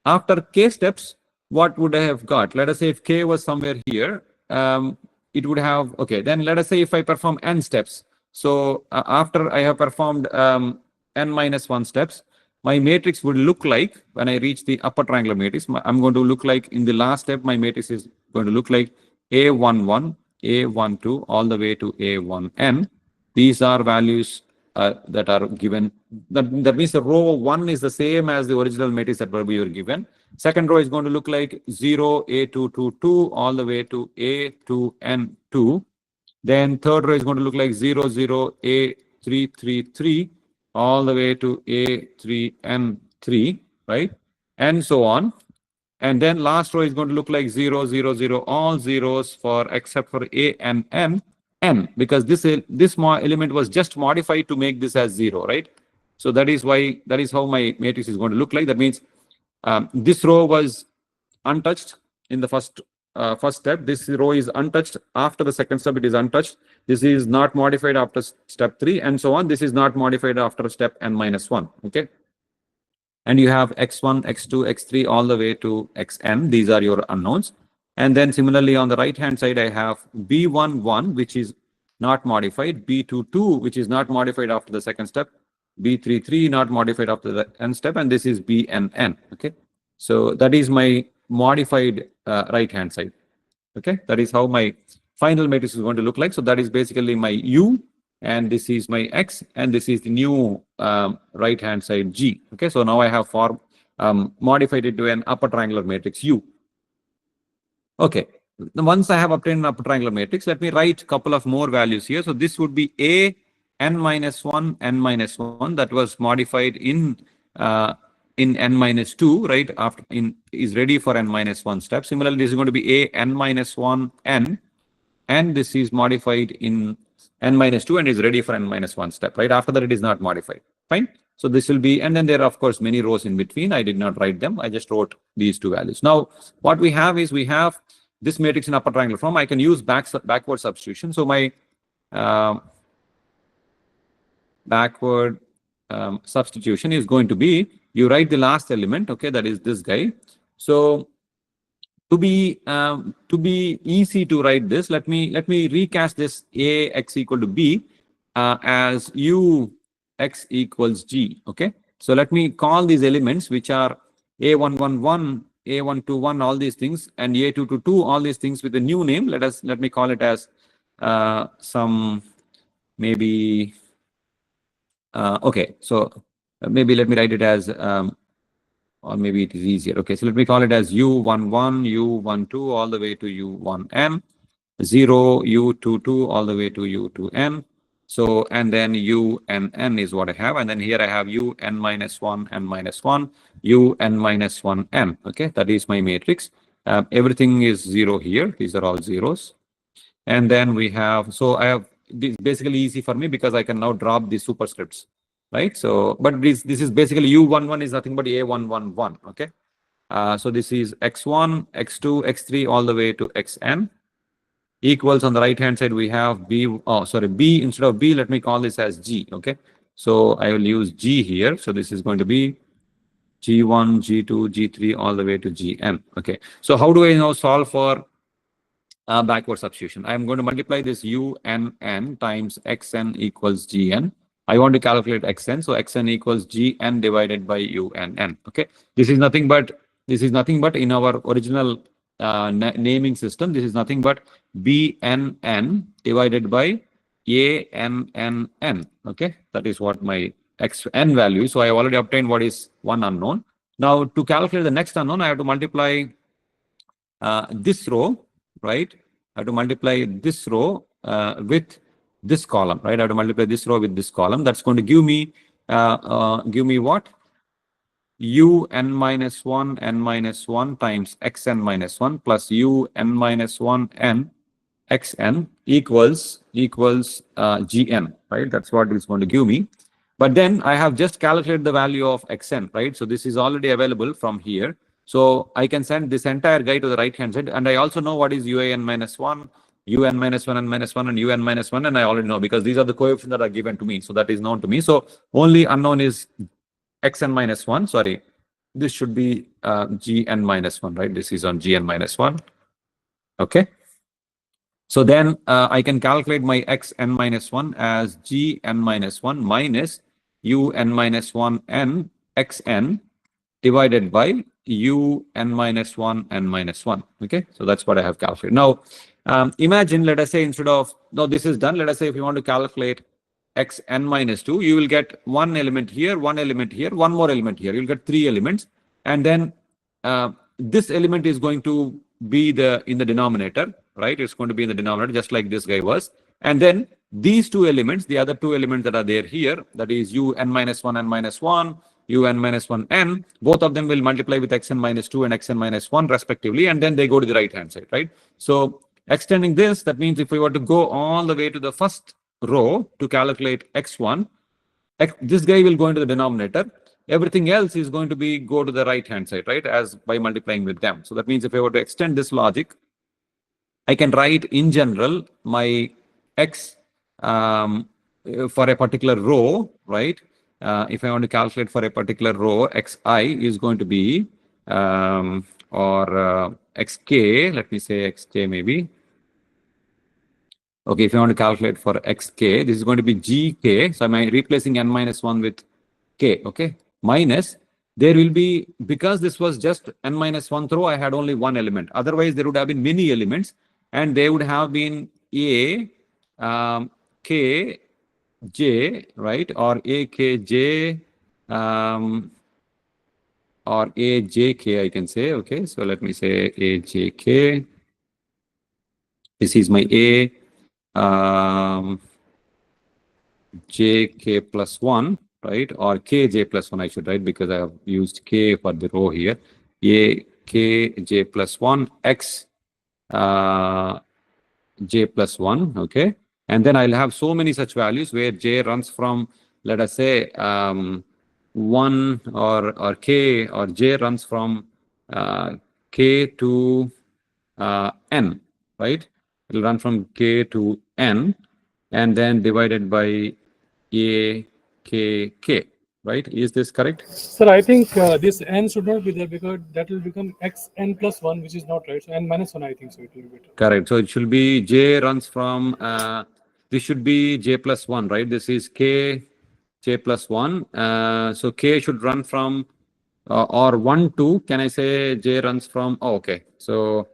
After k steps, what would I have got? Let us say if k was somewhere here, it would have, okay, then let us say if I perform n steps. So after I have performed n minus 1 steps, my matrix would look like, when I reach the upper triangular matrix, I'm going to look like, in the last step, my matrix is going to look like A11, A12, all the way to A1n. These are values that are given. That means the row 1 is the same as the original matrix that we were given. Second row is going to look like 0, A222, all the way to A2n2. Then third row is going to look like 0, 0, A333, all the way to A3n3, right? And so on. And then last row is going to look like 0, 0, 0, all zeros for except for A and n, because this element was just modified to make this as 0, right? So that is how my matrix is going to look like. That means this row was untouched in the first step. This row is untouched. After the second step, it is untouched. This is not modified after step 3, and so on. This is not modified after step n minus 1. Okay. And you have x1, x2, x3, all the way to xn. These are your unknowns. And then similarly, on the right-hand side, I have b11, which is not modified, b22, which is not modified after the second step, b33, not modified after the n step, and this is bnn. Okay. So that is my modified right-hand side. Okay. That is how my final matrix is going to look like. So that is basically my u, and this is my x, and this is the new right-hand side g. Okay, so now I have modified it to an upper triangular matrix U. Okay, once I have obtained an upper triangular matrix, let me write a couple of more values here. So this would be a n minus 1, n minus 1, that was modified in n minus 2, right? After is ready for n minus 1 step. Similarly, this is going to be a n minus 1 n, and this is modified in n minus 2 and is ready for n minus 1 step, right? After that, it is not modified. Fine. So this will be, and then there are, of course, many rows in between. I did not write them. I just wrote these two values. Now, what we have is we have this matrix in upper triangular form. I can use backward substitution. So my backward substitution is going to be, you write the last element, okay, that is this guy. So to be easy to write this, let me recast this a x equal to b as u x equals g. Okay, so let me call these elements, which are a111, a121, all these things, and a222, all these things, with a new name. Let me call it as some maybe okay. So maybe let me write it as or maybe it is easier. Okay, so let me call it as U11, U12, all the way to U1n, 0, U22, all the way to U2n. So, and then UNN is what I have. And then here I have UN minus 1, N minus 1, UN minus 1, N. Okay, that is my matrix. Everything is 0 here. These are all zeros. And then we have, so I have, this is basically easy for me because I can now drop the superscripts. Right, so but this is basically U11 is nothing but A111. Okay, so this is x1, x2, x3, all the way to xn, equals on the right hand side we have b. Oh, sorry, b instead of b. Let me call this as g. Okay, so I will use g here. So this is going to be g1, g2, g3, all the way to gn. Okay, so how do I now solve for backward substitution? I am going to multiply this unn times xn equals gn. I want to calculate xn, so xn equals gn divided by unn. Okay, this is nothing but in our original naming system, this is nothing but bnn divided by ann. Okay, that is what my xn value is. So I have already obtained what is one unknown. Now to calculate the next unknown, I have to multiply this row, right? I have to multiply this row with this column, right? I have to multiply this row with this column. That's going to give me what? Un minus 1 n minus 1 times xn minus 1 plus un minus 1 n xn equals gn, right? That's what it's going to give me. But then I have just calculated the value of xn, right? So this is already available from here. So I can send this entire guy to the right hand side, and I also know what is un minus 1, un minus 1 and minus 1, and un minus 1, and I already know because these are the coefficients that are given to me. So that is known to me. So only unknown is xn minus 1, sorry, this should be gn minus 1, right? This is on gn minus 1. Okay. So then I can calculate my xn minus 1 as gn minus 1 minus un minus 1 n xn divided by un minus 1 n minus 1. Okay, so that's what I have calculated. Now, imagine, let us say, instead of, now this is done, let us say if you want to calculate xn minus 2, you will get one element here, one element here, one more element here. You'll get three elements. And then this element is going to be in the denominator, right? It's going to be in the denominator, just like this guy was. And then these two elements, the other two elements that are there here, that is un minus 1 and minus 1, un minus 1 n, both of them will multiply with xn minus 2 and xn minus 1 respectively, and then they go to the right hand side, right? So extending this, that means if we were to go all the way to the first row to calculate x1, this guy will go into the denominator. Everything else is going to be go to the right hand side, right, as by multiplying with them. So that means if I were to extend this logic, I can write in general my x for a particular row, right? If I want to calculate for a particular row, xi is going to be xk, let me say xk maybe. Okay, if I want to calculate for xk, this is going to be gk. So am I replacing n minus 1 with k, okay? Minus, there will be, because this was just n minus 1th row, I had only one element. Otherwise, there would have been many elements, and they would have been a, k, j, right? Or a, k, j, or a, j, k, I can say. Okay, so let me say a, j, k. This is my a. jk plus 1, right? Or kj plus 1, I should write, because I have used k for the row here. A kj plus 1 x j plus 1, okay? And then I'll have so many such values where j runs from, let us say, 1 or k, or j runs from k to n, right? It'll run from k to n, and then divided by a k k, right? Is this correct? Sir, I think this n should not be there because that will become xn plus 1, which is not right. So n minus 1, I think so it will be better. Correct. So it should be j runs from, this should be j plus 1, right? This is k, j plus 1. So k should run from, or 1, 2. Can I say j runs from, oh, okay. So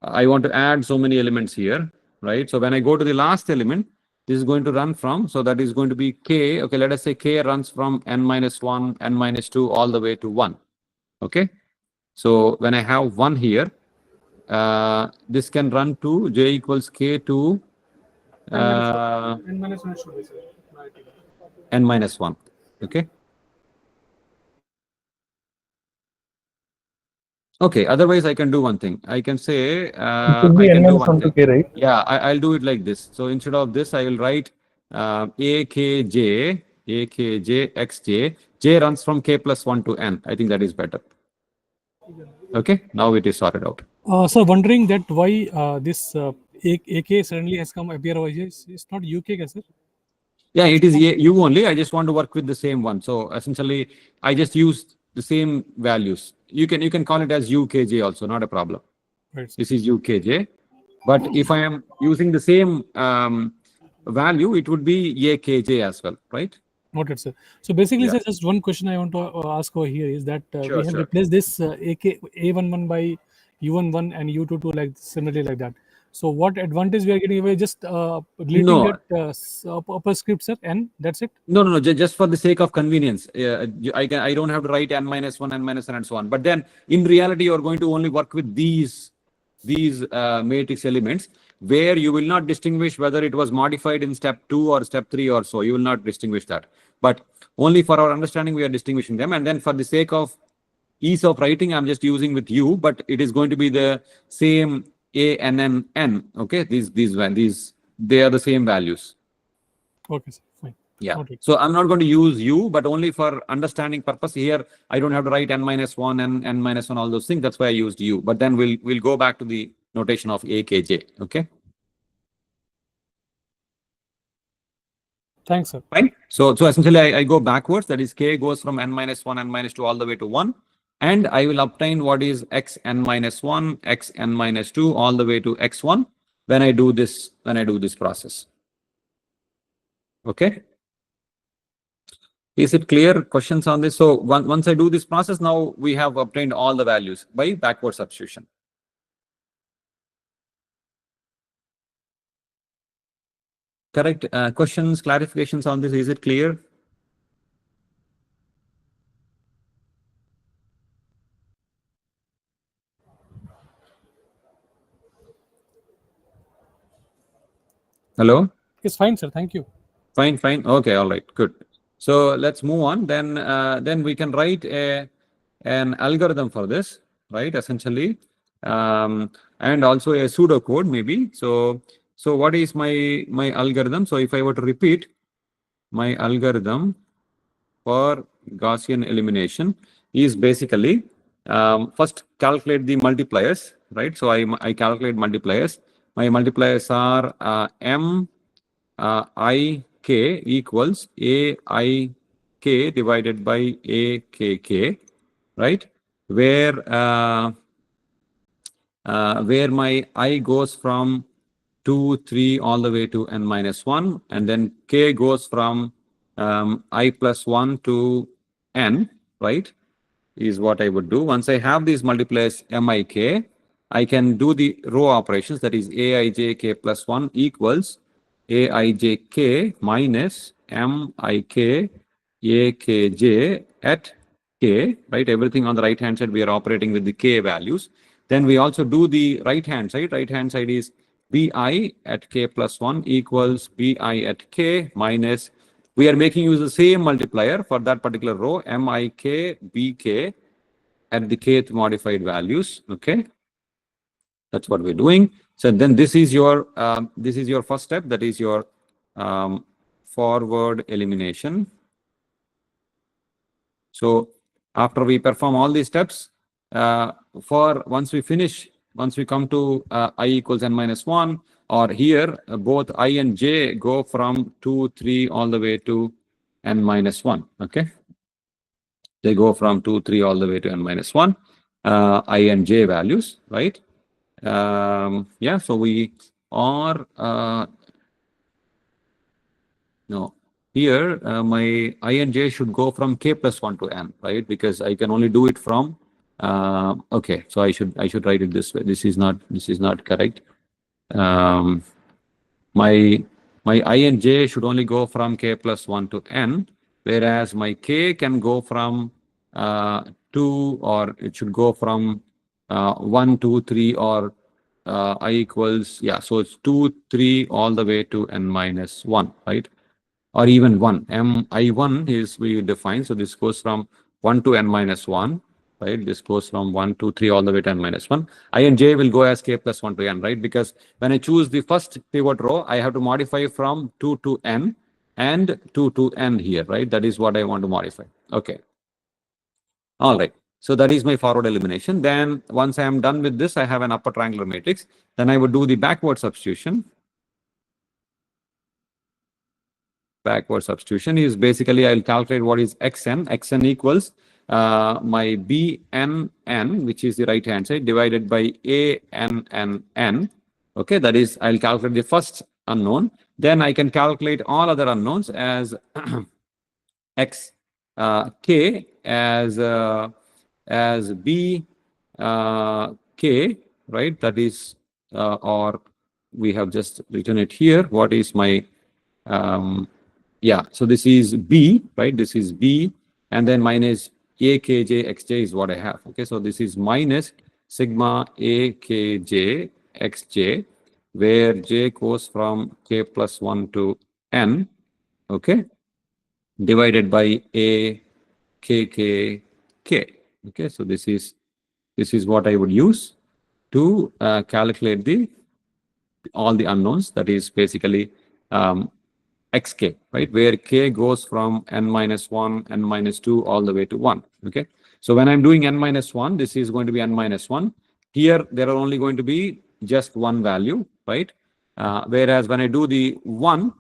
I want to add so many elements here, right? So when I go to the last element, this is going to run from, so that is going to be k. Okay, let us say k runs from n minus 1, n minus 2, all the way to 1. Okay. So when I have 1 here, this can run to j equals k to n minus 1 should be, sir. n minus 1. Okay. Okay, otherwise I can do one thing. I can say, I can do one thing. Right? Yeah, I'll do it like this. So instead of this, I will write akj, xj. J runs from k plus 1 to n. I think that is better. Okay, now it is sorted out. Sir, wondering that why this AK suddenly has come appear over here. It's not UK, sir. Yeah, it is u only. I just want to work with the same one. So essentially, I just used the same values. You can call it as ukj also, not a problem. Right. This is ukj. But if I am using the same value, it would be akj as well, right? Noted, sir. So basically, Yeah. sir, just one question I want to ask over here is that Sure, we have sure. replaced this A11 by U11 and U22 like similarly like that. So what advantage we are getting away? Just deleting No. that upper script, sir, and that's it. No. Just for the sake of convenience, I don't have to write n minus 1, n minus 1, and so on. But then in reality, you're going to only work with these matrix elements, where you will not distinguish whether it was modified in step 2 or step 3 or so. You will not distinguish that. But only for our understanding, we are distinguishing them. And then for the sake of ease of writing, I'm just using with u, but it is going to be the same a, n, n, n. Okay, these they are the same values. Okay, sir. Fine. Yeah. Noted. So I'm not going to use u, but only for understanding purpose. Here, I don't have to write n minus 1 and n minus 1, all those things. That's why I used u. But then we'll go back to the notation of akj. Okay. Thanks, sir. Fine. So essentially, I go backwards. That is, k goes from n minus 1, n minus 2, all the way to 1. and I will obtain what is xn minus 1, xn minus 2, all the way to x1 when I do this process. Okay. Is it clear? Questions on this? So once I do this process, now we have obtained all the values by backward substitution. Correct. Questions, clarifications on this? Is it clear? Hello? It's fine, sir. Thank you. Fine, fine. Okay, all right, good. So let's move on. Then we can write an algorithm for this, right? Essentially, and also a pseudocode maybe. So what is my algorithm? So if I were to repeat my algorithm for Gaussian elimination is basically first calculate the multipliers, right? So I calculate multipliers. My multipliers are m I k equals a I k divided by a k k, right? Where my I goes from 2, 3 all the way to n minus 1, and then k goes from I plus 1 to n, right? Is what I would do. Once I have these multipliers mik, I can do the row operations, that is aijk plus 1 equals aijk minus mik akj at k, right? Everything on the right hand side, we are operating with the k values. Then we also do the right hand side. Right hand side is bi at k plus 1 equals bi at k minus, we are making use of the same multiplier for that particular row, mik bk at the kth modified values. Okay, that's what we're doing. So then this is your first step, that is your forward elimination. So after we perform all these steps, once we come to I equals n minus 1, or here both I and j go from 2, 3 all the way to n minus 1. Okay, they go from 2, 3 all the way to n minus 1, I and j values, right? Yeah, so we are no. Here, my I and j should go from k plus 1 to n, right? Because I can only do it from. Okay, so I should write it this way. This is not correct. My I and j should only go from k plus 1 to n, whereas my k can go from 2, or it should go from 1, 2, 3, or I equals, yeah, so it's 2, 3 all the way to n minus 1, right? Or even 1. I1 is we define. So this goes from 1 to n minus 1, right? This goes from 1, 2, 3 all the way to n minus 1. I and j will go as k plus 1 to n, right? Because when I choose the first pivot row, I have to modify from 2 to n and 2 to n here, right? That is what I want to modify. Okay. All right. So that is my forward elimination. Then once I am done with this, I have an upper triangular matrix. Then I would do the backward substitution. Backward substitution is basically I'll calculate what is xn. Xn equals my bnn, which is the right hand side, divided by annn. Okay, that is I'll calculate the first unknown. Then I can calculate all other unknowns as x k as b k, right? That is or we have just written it here. What is my yeah, so this is b, right? This is b, and then minus akj xj is what I have. Okay, so this is minus sigma akj xj, where j goes from k plus 1 to n, okay, divided by a k k k. Okay, so this is what I would use to calculate all the unknowns. That is basically xk, right? Where k goes from n minus 1, n minus 2, all the way to 1. Okay. So when I'm doing n minus 1, this is going to be n minus 1. Here, there are only going to be just one value, right? Whereas when I do the 1,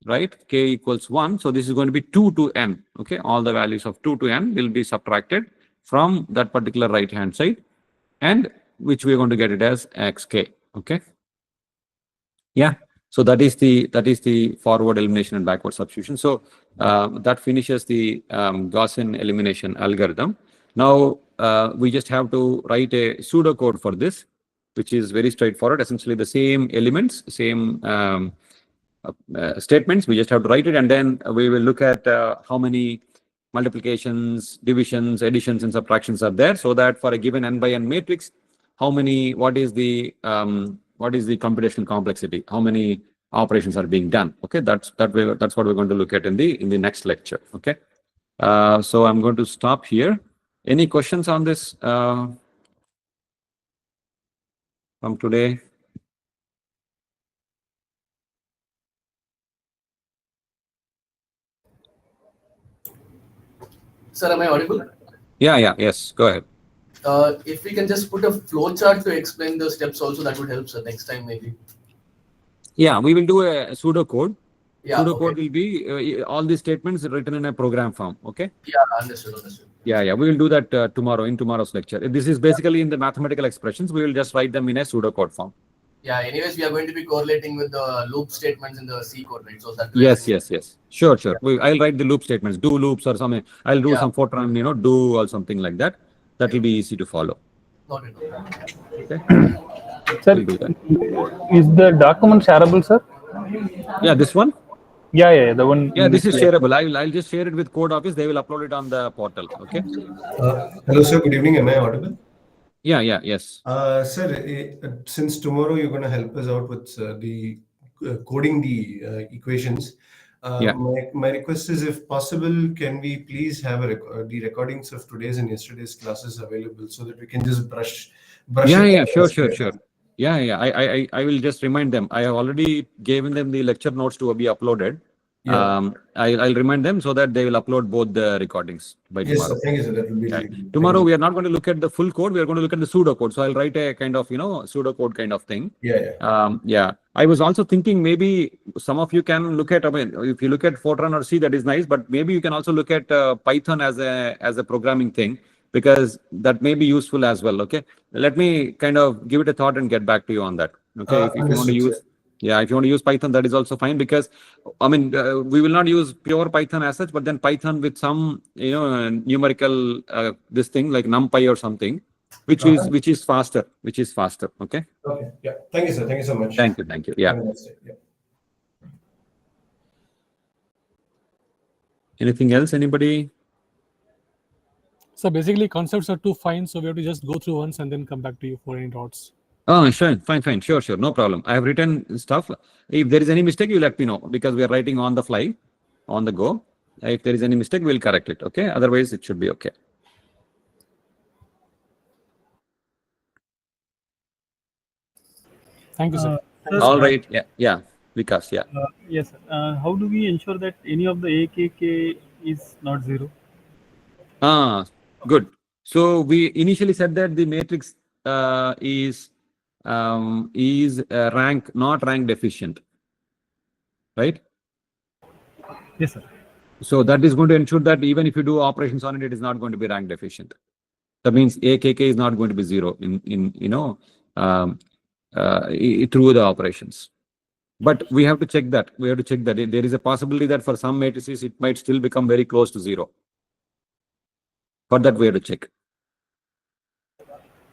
right, k equals 1. So this is going to be 2 to n. Okay. All the values of 2 to n will be subtracted from that particular right hand side, and which we're going to get it as xk. Okay. Yeah. So that is the forward elimination and backward substitution. So that finishes the Gaussian elimination algorithm. Now we just have to write a pseudocode for this, which is very straightforward. Essentially the same elements, same statements. We just have to write it, and then we will look at how many multiplications, divisions, additions, and subtractions are there, so that for a given n by n matrix, what is the computational complexity, how many operations are being done. Okay, that's what we're going to look at in the next lecture. Okay, so I'm going to stop here. Any questions on this from today? Sir, am I audible? Yes, go ahead. If we can just put a flow chart to explain the steps also, that would help, sir, next time maybe. Yeah, we will do a pseudocode. Yeah, Pseudocode will be all these statements written in a program form. Okay. Yeah, understood. Yeah. We will do that tomorrow in tomorrow's lecture. This is basically in the mathematical expressions. We will just write them in a pseudocode form. Yeah. Anyways, we are going to be correlating with the loop statements in the C code, right? So that. Yes. Sure. Yeah. I'll write the loop statements, do loops or something. I'll do some Fortran, do or something like that. That will be easy to follow. Noted. Okay. Sir, We'll do that. is the document shareable, sir? Yeah, this one. Yeah, the one. Yeah, this is shareable. I'll just share it with Code Office. They will upload it on the portal. Okay. Hello, sir. Good evening. Am I audible? Yeah. Yes. Sir, since tomorrow you're going to help us out with the coding the equations, my request is, if possible, can we please have the recordings of today's and yesterday's classes available so that we can just brush Yeah. Sure. Yeah. I will just remind them. I have already given them the lecture notes to be uploaded. Yeah. I'll remind them so that they will upload both the recordings by tomorrow. Yes, sir. Thank you, sir. That will be really good. Tomorrow we are not going to look at the full code. We are going to look at the pseudocode. So I'll write a kind of pseudocode kind of thing. Yeah. I was also thinking maybe some of you can look at. I mean, if you look at Fortran or C, that is nice. But maybe you can also look at Python as a programming thing, because that may be useful as well. Okay, let me kind of give it a thought and get back to you on that. Okay, if you want to use. Yeah, if you want to use Python, that is also fine, because I mean we will not use pure Python as such, but then Python with some numerical this thing like NumPy or something, which is faster. Okay. Okay. Yeah. Thank you, sir. Thank you so much. Thank you. Yeah. Have a nice day. Yeah. Anything else? Anybody? So basically, concepts are too fine, so we have to just go through once and then come back to you for any doubts. Oh, sure. Fine. Sure. No problem. I have written stuff. If there is any mistake, you let me know, because we are writing on the fly, on the go. If there is any mistake, we'll correct it. Okay. Otherwise, it should be okay. Thank you, sir. All right. Yeah. Vikas. Yeah. Yes, sir. How do we ensure that any of the AKK is not 0? Good. So we initially said that the matrix is not rank deficient, right? Yes, sir. So that is going to ensure that even if you do operations on it, it is not going to be rank deficient. That means AKK is not going to be 0 through the operations. But we have to check that. There is a possibility that for some matrices it might still become very close to 0. For that, we have to check.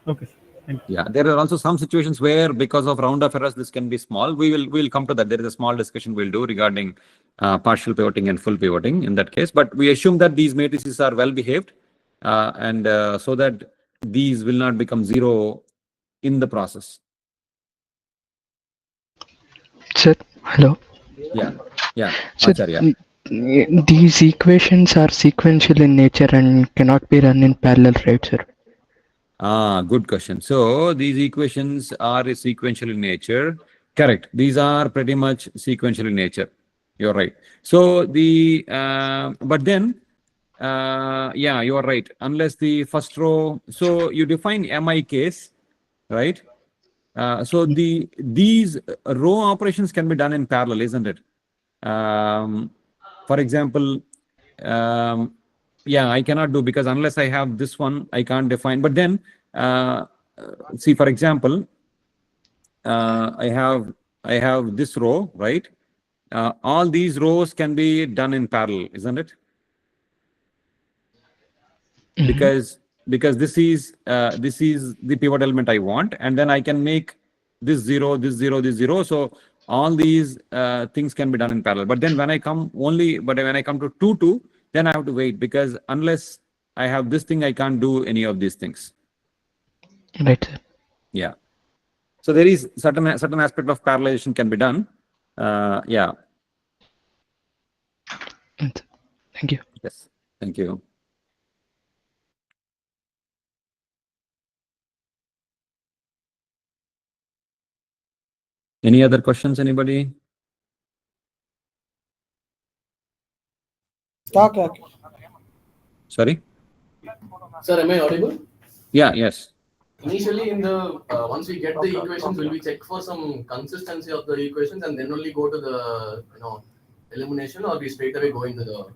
Okay, sir. Thank you. Yeah, there are also some situations where, because of round-off errors, this can be small. We'll come to that. There is a small discussion we'll do regarding partial pivoting and full pivoting in that case. But we assume that these matrices are well behaved, and so that these will not become 0 in the process. Sir, hello. Yeah. Sir, Acharya. these equations are sequential in nature and cannot be run in parallel, right, sir? Good question. So these equations are sequential in nature. Correct. These are pretty much sequential in nature. You're right. So but then, yeah, you are right. Unless the first row, so you define MI case, right? So these row operations can be done in parallel, isn't it? For example, yeah, I cannot do, because unless I have this one, I can't define. But then, see, for example, I have this row, right? All these rows can be done in parallel, isn't it? Because this is the pivot element I want, and then I can make this 0, this 0, this 0. So all these things can be done in parallel. But then when I come to 2, 2, then I have to wait, because unless I have this thing, I can't do any of these things. Right, sir. Yeah. So there is certain aspect of parallelization can be done. Yeah. Thank you. Yes. Thank you. Any other questions, anybody? Sorry? Sir, am I audible? Yeah, yes. Initially, in the once we get the equations, will we check for some consistency of the equations and then only go to the elimination, or we straight away go into the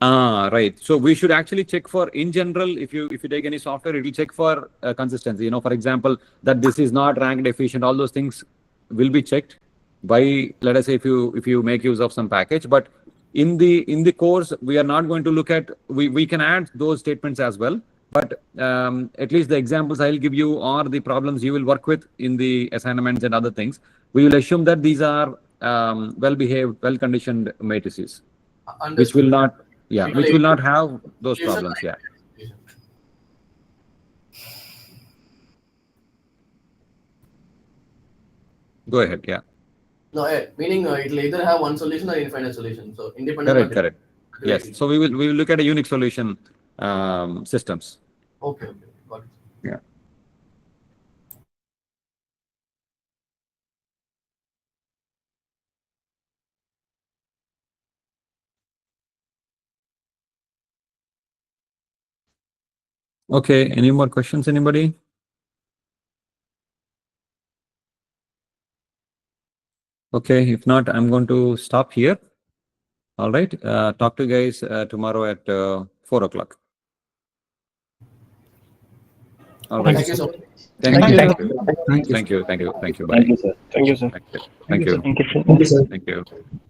elimination? Right. So we should actually check for, in general, if you take any software, it will check for consistency. For example, that this is not ranked efficient. All those things will be checked by, let us say, if you make use of some package. But in the course, we are not going to look at. We can add those statements as well. But at least the examples I'll give you, or the problems you will work with in the assignments and other things, we will assume that these are well-behaved, well-conditioned matrices, which will not. Yeah, which will not have those problems. Yeah. Go ahead. Yeah. No, meaning it'll either have one solution or infinite solution. So independent. Correct. Yes. So we will look at a unique solution systems. Okay. Got it. Yeah. Okay. Any more questions, anybody? Okay. If not, I'm going to stop here. All right. Talk to you guys tomorrow at 4 o'clock. All right. Thank you so much. Thank you. Thank Bye. Thank you, sir. Thank you. Thank you, sir. Thank you. Thank you, sir. Thank you. Thank you.